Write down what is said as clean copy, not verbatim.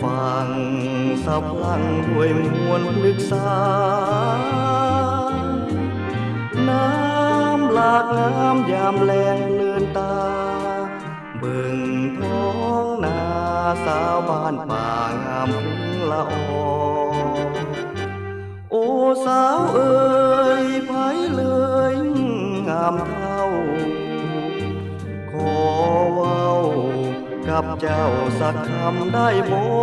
ฟังสับลังด้วยมวลปรึกษาน้ำหลากงามยามแลงเลือนตาบึงท้องนาสาวบ้านป่างามพริ้งละออโอ้สาวเอ๋ยไผเลยงามเท่าขอเว้ากับเจ้าสักคำได้บ่